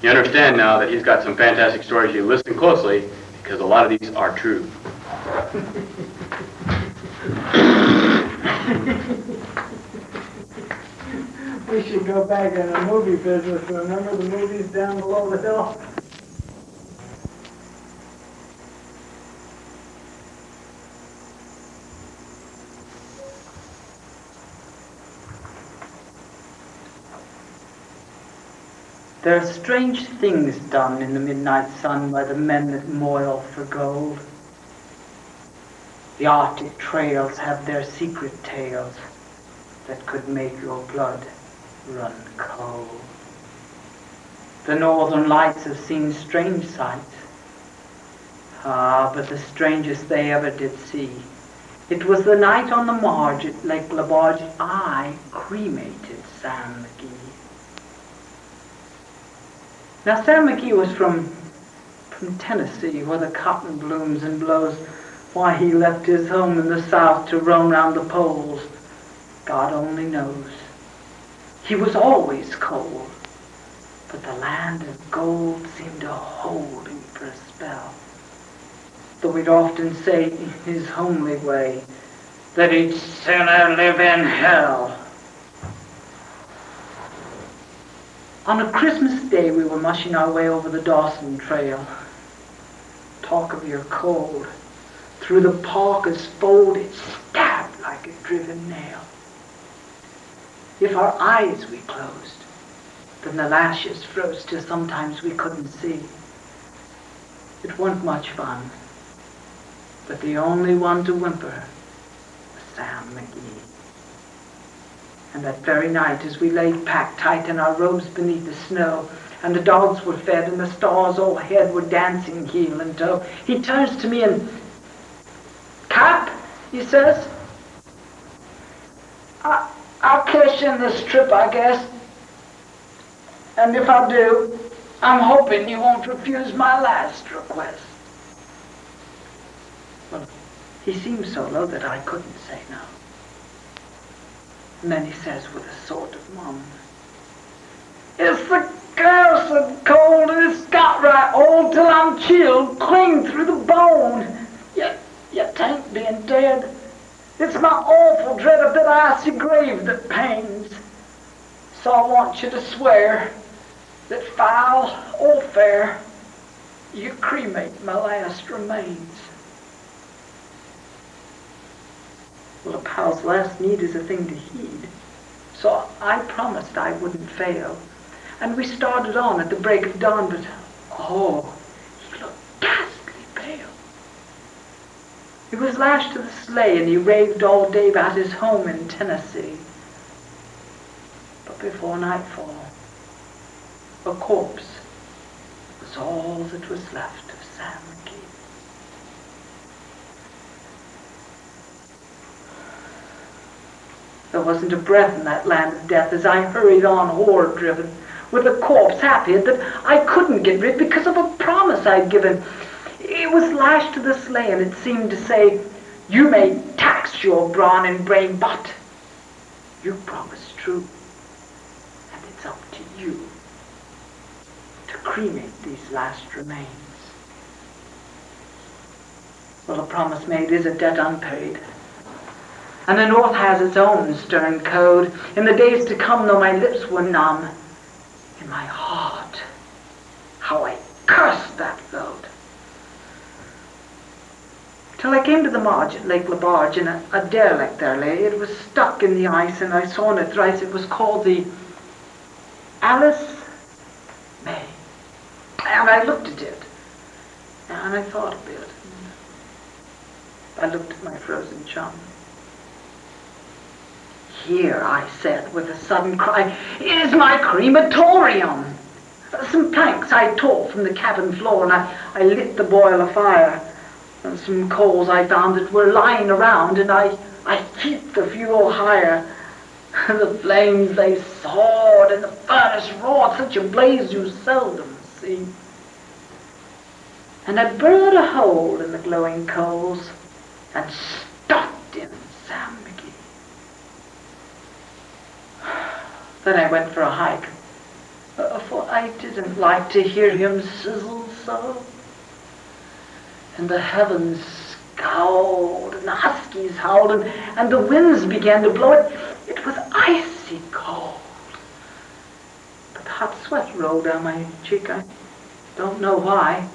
You understand now that he's got some fantastic stories. You listen closely, because a lot of these are true. We should go back in the movie business. Remember the movies down below the hill? There are strange things done in the midnight sun by the men that moil for gold. The Arctic trails have their secret tales that could make your blood run cold. The northern lights have seen strange sights. Ah, but the strangest they ever did see. It was the night on the marge at Lake Labarge I cremated Sam McGee. Now, Sam McGee was from Tennessee, where the cotton blooms and blows. Why he left his home in the South to roam round the poles, God only knows. He was always cold, but the land of gold seemed to hold him for a spell. Though he'd often say in his homely way that he'd sooner live in hell. On a Christmas day, we were mushing our way over the Dawson Trail. Talk of your cold. Through the parka's fold, it stabbed like a driven nail. If our eyes we closed, then the lashes froze till sometimes we couldn't see. It wasn't much fun, but the only one to whimper was Sam McGee. And that very night, as we lay packed tight in our robes beneath the snow, and the dogs were fed and the stars overhead were dancing heel and toe, he turns to me and, "Cap," he says, I'll cash in this trip, I guess. And if I do, I'm hoping you won't refuse my last request." Well, he seemed so low that I couldn't say no. And then he says with a sort of mum, "It's the cursed cold, and it's got right old till I'm chilled clean through the bone. Yet tain't being dead. It's my awful dread of that icy grave that pains. So I want you to swear that foul or fair, you cremate my last remains." Well, a pal's last need is a thing to heed. So I promised I wouldn't fail. And we started on at the break of dawn, but oh, he looked ghastly pale. He was lashed to the sleigh and he raved all day about his home in Tennessee. But before nightfall, a corpse was all that was left of Sam McGee. There wasn't a breath in that land of death as I hurried on, horror-driven, with a corpse happy that I couldn't get rid because of a promise I'd given. It was lashed to the sleigh, and it seemed to say, "You may tax your brawn and brain, but you promised true, and it's up to you to cremate these last remains." Well, a promise made is a debt unpaid. And the North has its own stern code. In the days to come, though my lips were numb, in my heart, how I cursed that load. Till I came to the marge at Lake Labarge, and a derelict there lay. It was stuck in the ice, and I saw in it thrice. It was called the Alice May. And I looked at it, and I thought a bit. I looked at my frozen chum. "Here," I said with a sudden cry, "is my crematorium." Some planks I tore from the cabin floor, and I lit the boiler fire. And some coals I found that were lying around, and I heaped the fuel higher. The flames, they soared, and the furnace roared, such a blaze you seldom see. And I burrowed a hole in the glowing coals and stuffed in Sam McGee. Then I went for a hike. For I didn't like to hear him sizzle so. And the heavens scowled, and the huskies howled, and the winds began to blow. It was icy cold. But hot sweat rolled down my cheek. I don't know why.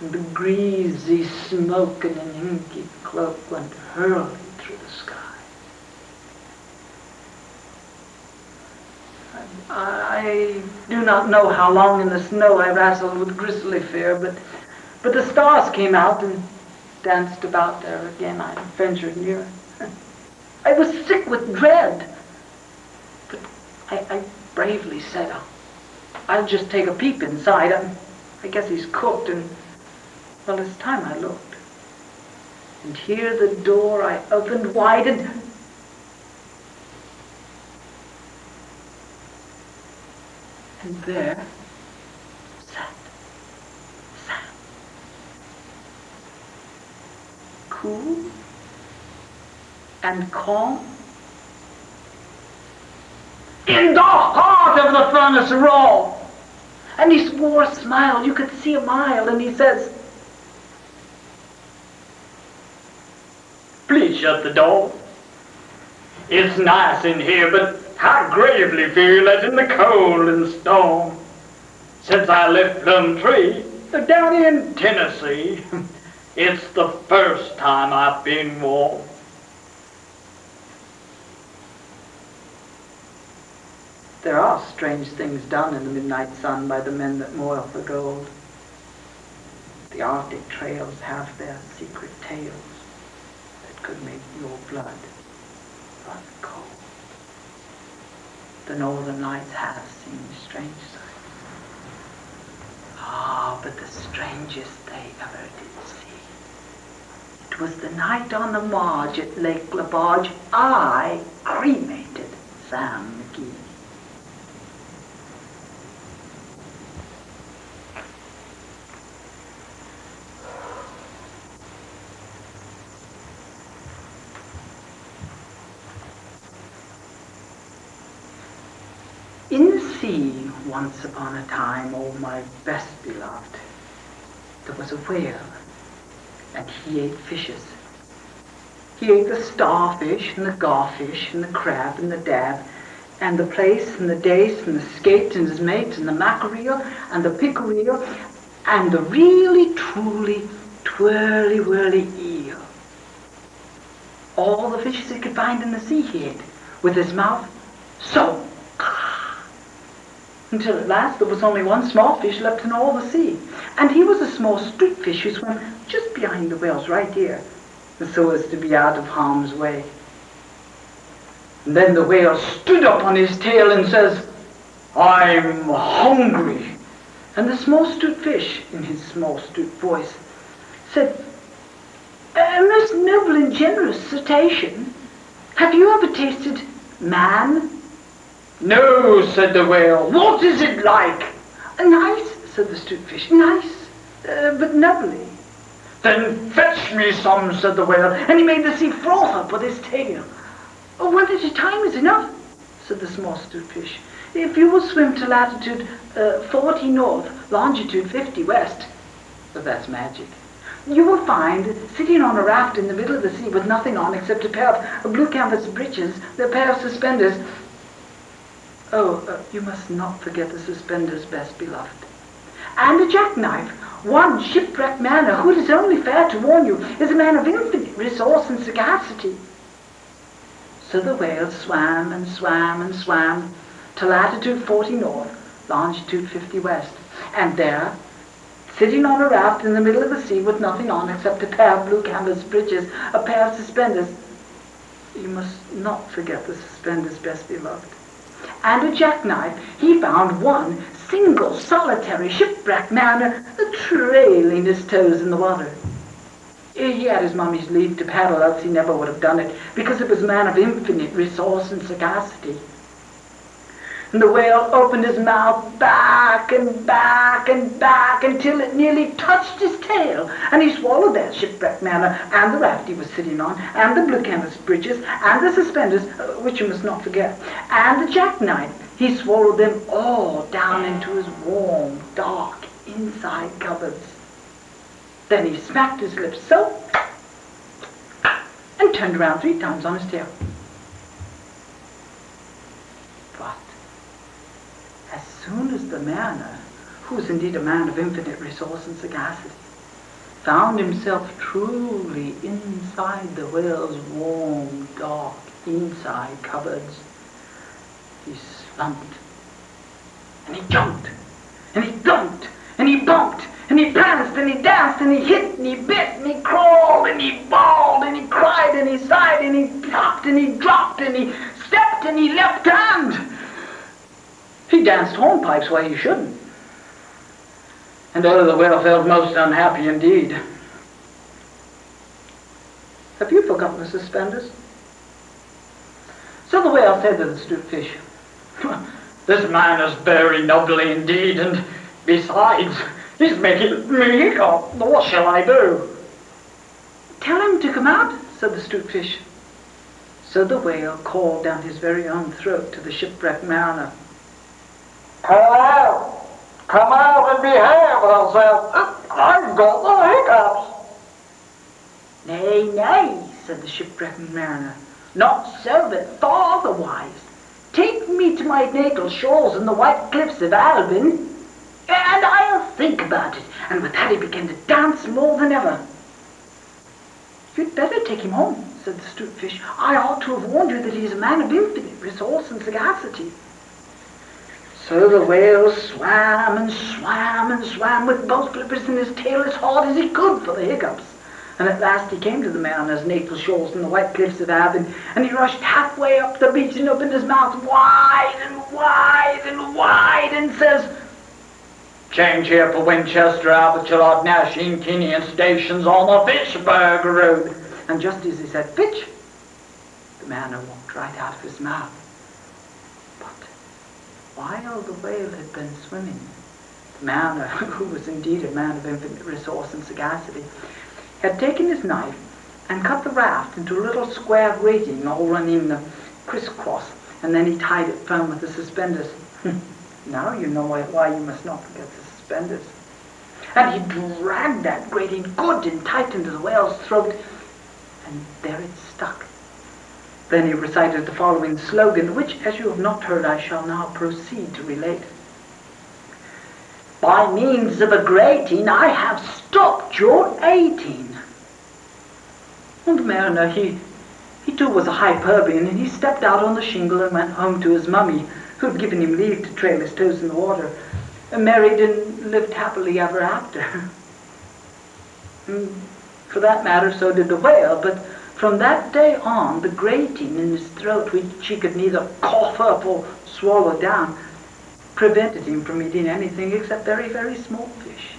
And the greasy smoke in an inky cloak went hurling through the sky. I do not know how long in the snow I wrestled with grisly fear, but the stars came out and danced about there again. I ventured near. I was sick with dread, but I bravely said, I'll just take a peep inside. I guess he's cooked, and well, it's time I looked. And here the door I opened wide, and there sat Sam. Cool and calm. In the heart of the furnace raw. And he swore a smile, you could see a mile, and he says, "Please shut the door. It's nice in here, but I gravely feel as in the cold and storm. Since I left Plum Tree, down in Tennessee, it's the first time I've been warm." There are strange things done in the midnight sun by the men that moil for gold. The Arctic trails have their secret tales that could make your blood run cold. The northern lights have seen strange sights. But the strangest they ever did see. It was the night on the marge at Lake Labarge I cremated Sam McGee. In the sea, once upon a time, oh my best beloved, there was a whale, and he ate fishes. He ate the starfish, and the garfish, and the crab, and the dab, and the plaice, and the dace, and the skate, and his mate, and the mackerel, and the pickerel, and the really, truly, twirly-whirly eel. All the fishes he could find in the sea he ate, with his mouth so. Until at last there was only one small fish left in all the sea. And he was a small street fish who swam just behind the whales right here, so as to be out of harm's way. And then the whale stood up on his tail and says, "I'm hungry." And the small street fish, in his small street voice, said, "A most noble and generous cetacean. Have you ever tasted man?" "No," said the whale. "What is it like?" "Nice," said the street fish. "Nice, but nubbly." "Then fetch me some," said the whale, and he made the sea froth up with his tail. "One at a time is enough," said the small street fish. "If you will swim to latitude 40 north, longitude 50 west, but that's magic, you will find, sitting on a raft in the middle of the sea with nothing on except a pair of blue canvas breeches, a pair of suspenders. You must not forget the suspenders, best beloved. And a jackknife, one shipwrecked man who it is only fair to warn you is a man of infinite resource and sagacity." So the whale swam and swam and swam to latitude 40 north, longitude 50 west. And there, sitting on a raft in the middle of the sea with nothing on except a pair of blue canvas breeches, a pair of suspenders, you must not forget the suspenders, best beloved, and a jackknife, he found one single, solitary, shipwrecked man trailing his toes in the water. He had his mummy's leave to paddle, else he never would have done it, because it was a man of infinite resource and sagacity. And the whale opened his mouth back and back and back until it nearly touched his tail, and he swallowed that shipwrecked man and the raft he was sitting on, and the blue canvas breeches, and the suspenders, which you must not forget, and the jackknife. He swallowed them all down into his warm, dark, inside cupboards. Then he smacked his lips so, and turned around 3 times on his tail. But as soon as the mariner, who was indeed a man of infinite resource and sagacity, found himself truly inside the whale's warm, dark, inside cupboards, he slumped, and he jumped, and he thumped, and he bumped, and he pranced, and he danced, and he hit, and he bit, and he crawled, and he bawled, and he cried, and he sighed, and he hopped, and he dropped, and he stepped, and he leapt, and he danced hornpipes where he shouldn't. And the whale felt most unhappy indeed. Have you forgotten the suspenders? So the whale said to the stupid fish, "This man is very nobly indeed, and besides, he's making me hiccup. What shall I do?" "Tell him to come out," said the stupid fish. So the whale called down his very own throat to the shipwrecked mariner, "Come out! Come out and behave yourself. I've got the hiccups." "Nay, nay," said the shipwrecked mariner. "Not so, but far otherwise. Take me to my natal shores and the white cliffs of Albion, and I'll think about it." And with that he began to dance more than ever. "You'd better take him home," said the stupid fish. "I ought to have warned you that he's a man of infinite resource and sagacity." So the whale swam and swam and swam with both flippers in his tail as hard as he could for the hiccups. And at last he came to the mariner's natal shores and the white cliffs of Albion, and he rushed halfway up the beach and opened his mouth wide and wide and wide and says, "Change here for Winchester, Albert, Nash, Kinian stations on the Fitchburg Road." And just as he said "Fitch," the mariner walked right out of his mouth. While the whale had been swimming, the mariner, who was indeed a man of infinite resource and sagacity, had taken his knife and cut the raft into a little square grating all running crisscross, and then he tied it firm with the suspenders. Now you know why you must not forget the suspenders. And he dragged that grating good and tight into the whale's throat, and there it stuck. Then he recited the following slogan, which, as you have not heard, I shall now proceed to relate. "By means of a grating, I have stopped your 18. And the mariner, he too was a Hyperbian, and he stepped out on the shingle and went home to his mummy, who had given him leave to trail his toes in the water, and married and lived happily ever after. For that matter, so did the whale, but from that day on, the grating in his throat, which he could neither cough up or swallow down, prevented him from eating anything except very, very small fish.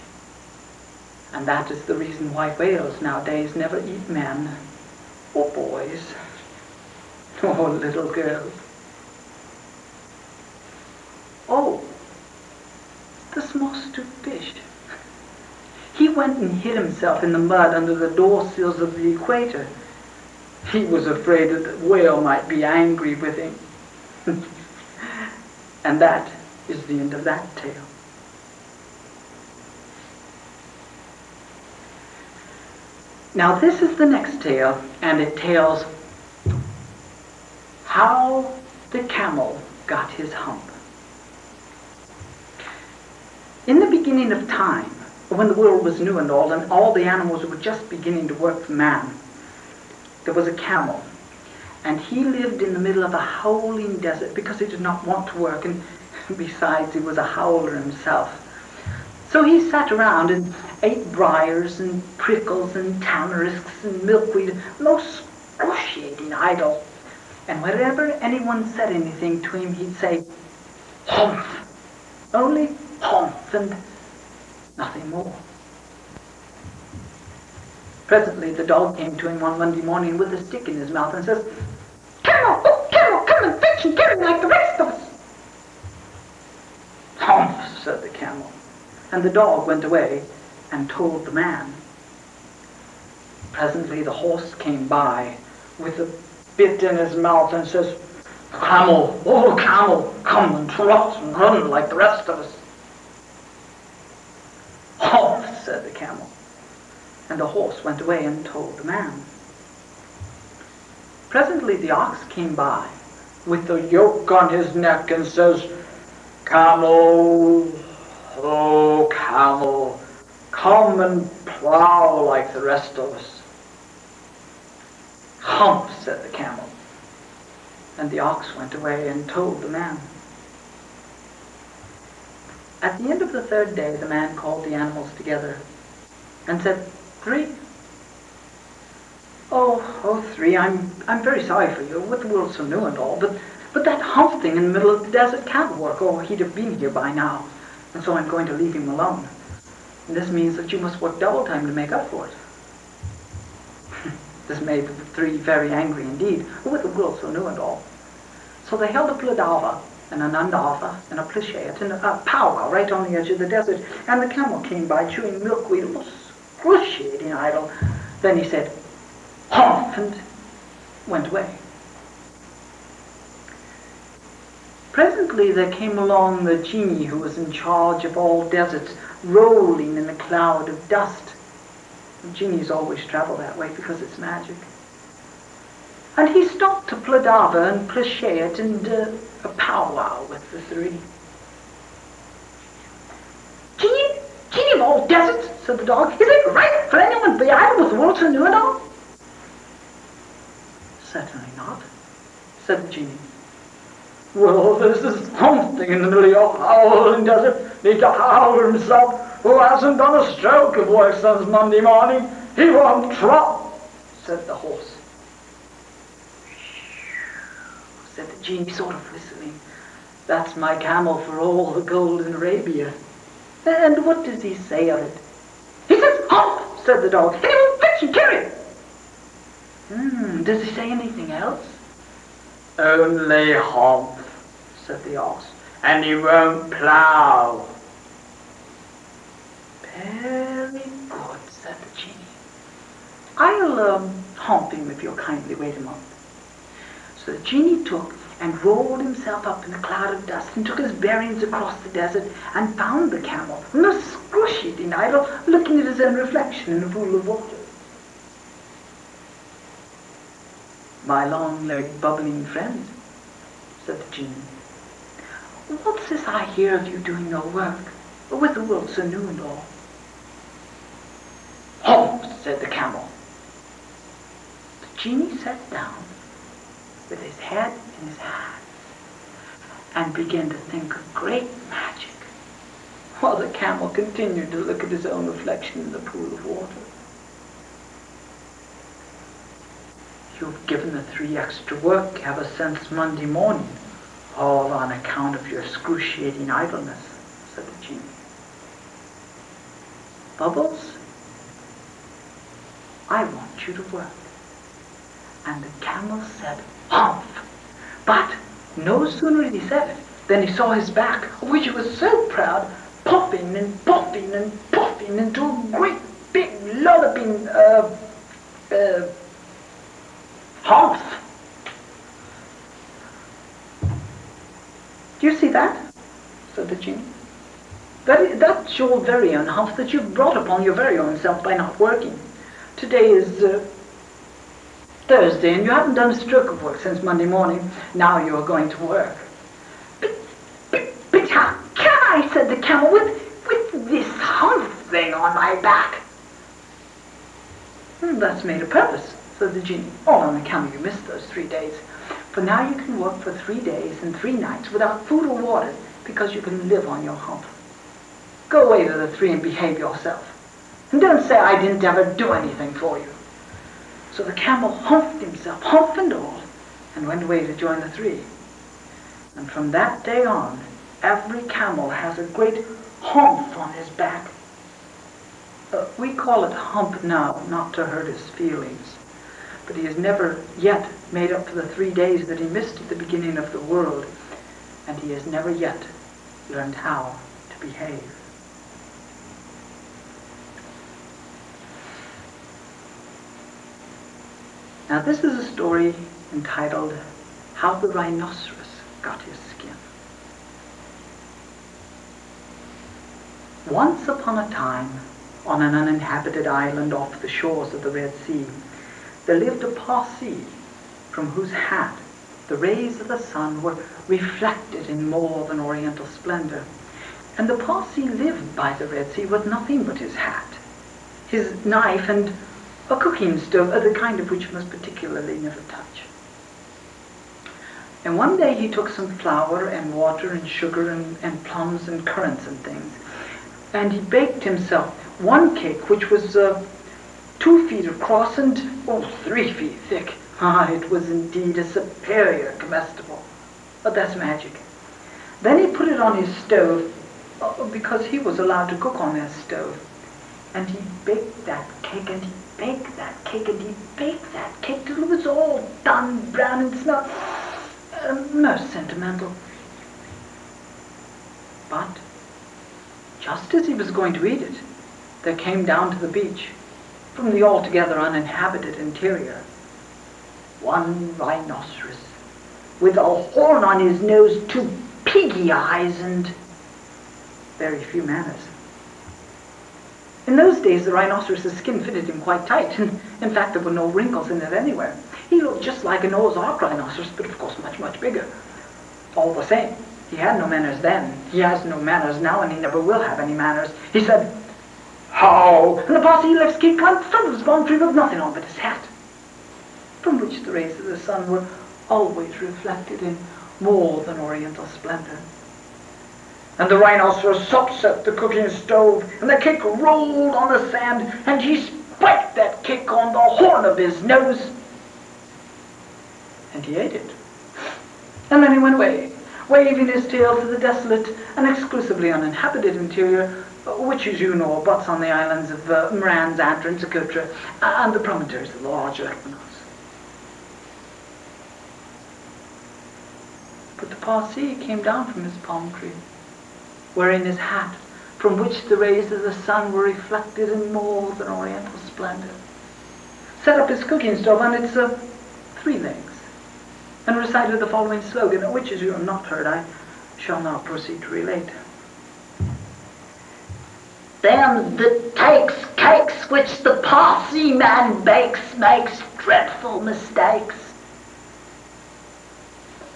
And that is the reason why whales nowadays never eat men, or boys, or little girls. Oh, the small stupid fish. He went and hid himself in the mud under the door sills of the equator. He was afraid that the whale might be angry with him. And that is the end of that tale. Now this is the next tale, and it tells how the camel got his hump. In the beginning of time, when the world was new and all the animals were just beginning to work for man, there was a camel, and he lived in the middle of a howling desert because he did not want to work, and besides, he was a howler himself. So he sat around and ate briars and prickles and tamarisks and milkweed, most excruciating idle. And whenever anyone said anything to him, he'd say, "Humph," only humph and nothing more. Presently the dog came to him one Monday morning with a stick in his mouth and says, "Camel, oh camel, come and fetch and carry like the rest of us." "Humph," said the camel. And the dog went away and told the man. Presently the horse came by with a bit in his mouth and says, Camel, oh camel, come and trot and run like the rest of us. Humph, said the camel. And the horse went away and told the man. Presently the ox came by with the yoke on his neck and says, Camel, oh camel, come and plow like the rest of us. Humph, said the camel. And the ox went away and told the man. At the end of the third day, the man called the animals together and said, Three. Oh, three, I'm very sorry for you, with the world so new and all, but that hump thing in the middle of the desert can't work, or he'd have been here by now, and so I'm going to leave him alone. And this means that you must work double time to make up for it. This made the three very angry indeed, with the world so new and all. So they held a pladava, and an andava, and a plishet, and a powwow right on the edge of the desert, and the camel came by chewing milkweed, most excruciating idle. Then he said, Humph, and went away. Presently there came along the genie who was in charge of all deserts, rolling in a cloud of dust. The genies always travel that way because it's magic. And he stopped to pladava and plishet and a powwow with the three. Genie of all deserts, said the dog, is it right for anyone to be idle with the world so new and all? Certainly not, said the genie. Well, there's this something in the middle of your howling desert, need to howl himself, who hasn't done a stroke of work since Monday morning. He won't trot, said the horse. Said the genie, sort of whistling. That's my camel for all the gold in Arabia. And what does he say of it? He says, Hump, said the dog, and he will fetch and carry it. Does he say anything else? Only hump, said the ox, and he won't plough. Very good, said the genie. I'll hump him if you'll kindly wait a moment. So the genie took and rolled himself up in a cloud of dust and took his bearings across the desert and found the camel, most excruciating idle, looking at his own reflection in a pool of water. My long-legged, bubbling friend, said the genie, what's this I hear of you doing no work, with the world so new and all? Hump, said the camel. The genie sat down with his head in his hands and began to think of great magic, while the camel continued to look at his own reflection in the pool of water. You've given the three extra work ever since Monday morning, all on account of your excruciating idleness, said the genie. Bubbles, I want you to work. And the camel said, Humph! But no sooner had he said it than he saw his back, which was so proud, puffing and puffing and puffing into a great big lolloping humph. Do you see that? Said the genie. That's your very own humph that you've brought upon your very own self by not working. Today is Thursday, and you haven't done a stroke of work since Monday morning. Now you are going to work. But how can I, said the camel, with this humph thing on my back? That's made a purpose, said the genie. All on account you missed those 3 days. For now you can work for 3 days and 3 nights without food or water, because you can live on your hump. Go away to the 3 and behave yourself. And don't say I didn't ever do anything for you. So the camel humphed himself, hump and all, and went away to join the 3. And from that day on, every camel has a great hump on his back. We call it hump now, not to hurt his feelings. But he has never yet made up for the 3 days that he missed at the beginning of the world, and he has never yet learned how to behave. Now this is a story entitled how the rhinoceros got his skin. Once upon a time, on an uninhabited island off the shores of the Red Sea, there lived a Parsee from whose hat the rays of the sun were reflected in more than oriental splendor. And the Parsee lived by the Red Sea with nothing but his hat, his knife, and a cooking stove, the kind of which you must particularly never touch. And one day he took some flour and water and sugar and plums and currants and things, and he baked himself one cake which was 2 feet across and 3 feet thick. It was indeed a superior comestible, but that's magic. Then he put it on his stove, because he was allowed to cook on that stove, and he baked that cake, and he baked that cake, and he baked that cake till it was all done brown and smelled most sentimental. But just as he was going to eat it, there came down to the beach, from the altogether uninhabited interior, one rhinoceros, with a horn on his nose, 2 piggy eyes, and very few manners. In those days, the rhinoceros's skin fitted him quite tight, and in fact there were no wrinkles in it anywhere. He looked just like a Noah's Ark rhinoceros, but of course much, much bigger. All the same, he had no manners then, he has no manners now, and he never will have any manners. He said, "How?" And the Parsee left Ski climbed front of his palm tree with nothing on but his hat, from which the rays of the sun were always reflected in more than oriental splendor. And the rhinoceros upset the cooking stove, and the cake rolled on the sand, and he spiked that cake on the horn of his nose, and he ate it. And then he went away, waving his tail to the desolate and exclusively uninhabited interior, which, as you know, abuts on the islands of Moran, Zandra, and Socotra, and the promontories of the larger Equinox. But the Parsee came down from his palm tree, wearing his hat, from which the rays of the sun were reflected in more than oriental splendor, set up his cooking stove on its 3 legs, and recited the following slogan, which, as you have not heard, I shall now proceed to relate. "Them that takes cakes which the Parsee man bakes makes dreadful mistakes."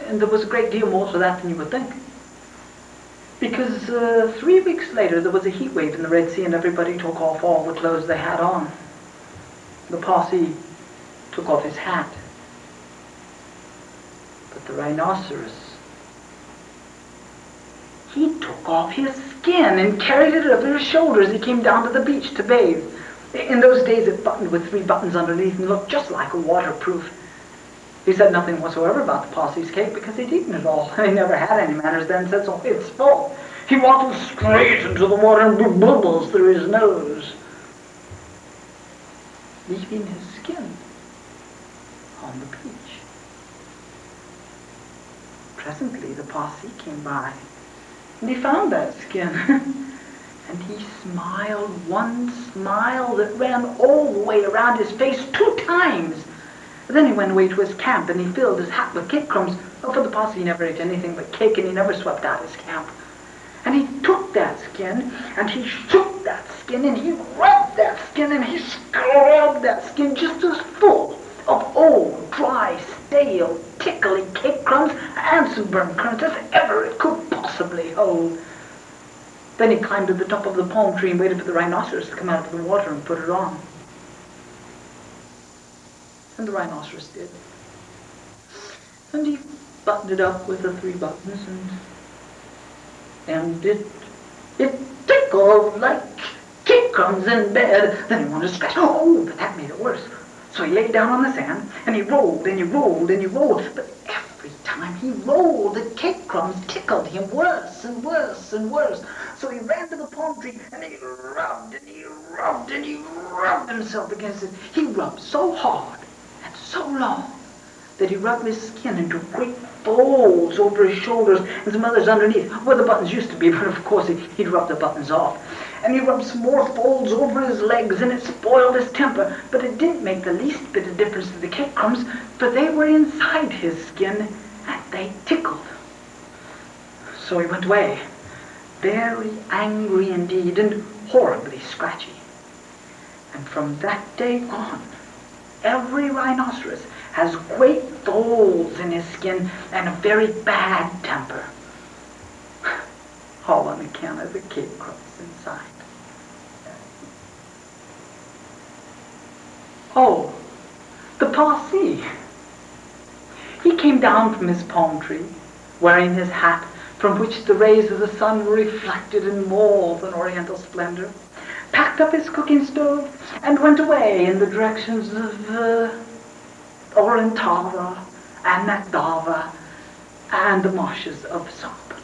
And there was a great deal more to that than you would think. Because 3 weeks later there was a heat wave in the Red Sea, and everybody took off all the clothes they had on. The Parsee took off his hat. But the rhinoceros, he took off his skin and carried it over his shoulders. He came down to the beach to bathe. In those days it buttoned with 3 buttons underneath and looked just like a waterproof. He said nothing whatsoever about the Parsee's cake because he'd eaten it all. He never had any manners then, said so it's full. He waddled straight into the water and blew bubbles through his nose, leaving his skin on the beach. Presently the Parsee came by, and he found that skin. And he smiled one smile that ran all the way around his face 2 times. Then he went away to his camp, and he filled his hat with cake crumbs. For the Parsee never ate anything but cake, and he never swept out his camp. And he took that skin, and he shook that skin, and he rubbed that skin, and he scrubbed that skin just as full of old, dry, stale, tickly cake crumbs and some burnt currants as ever it could possibly hold. Then he climbed to the top of the palm tree and waited for the rhinoceros to come out of the water and put it on. And the rhinoceros did. And he buttoned it up with the 3 buttons, and it tickled like cake crumbs in bed. Then he wanted to scratch. Oh, but that made it worse. So he lay down on the sand, and he rolled, and he rolled, and he rolled. But every time he rolled, the cake crumbs tickled him worse and worse and worse. So he ran to the palm tree, and he rubbed, and he rubbed, and he rubbed himself against it. He rubbed so hard and so long that he rubbed his skin into great folds over his shoulders and some others underneath, where the buttons used to be, but of course he'd rubbed the buttons off. And he rubbed some more folds over his legs, and it spoiled his temper, but it didn't make the least bit of difference to the cake crumbs, for they were inside his skin, they tickled. So he went away, very angry indeed and horribly scratchy. And from that day on, every rhinoceros has great folds in his skin and a very bad temper. All on account of the Cape Cross inside. Oh, the Parsi. He came down from his palm tree, wearing his hat from which the rays of the sun were reflected in more than oriental splendor, packed up his cooking stove, and went away in the directions of Orentava and Nakdava and the marshes of Sop.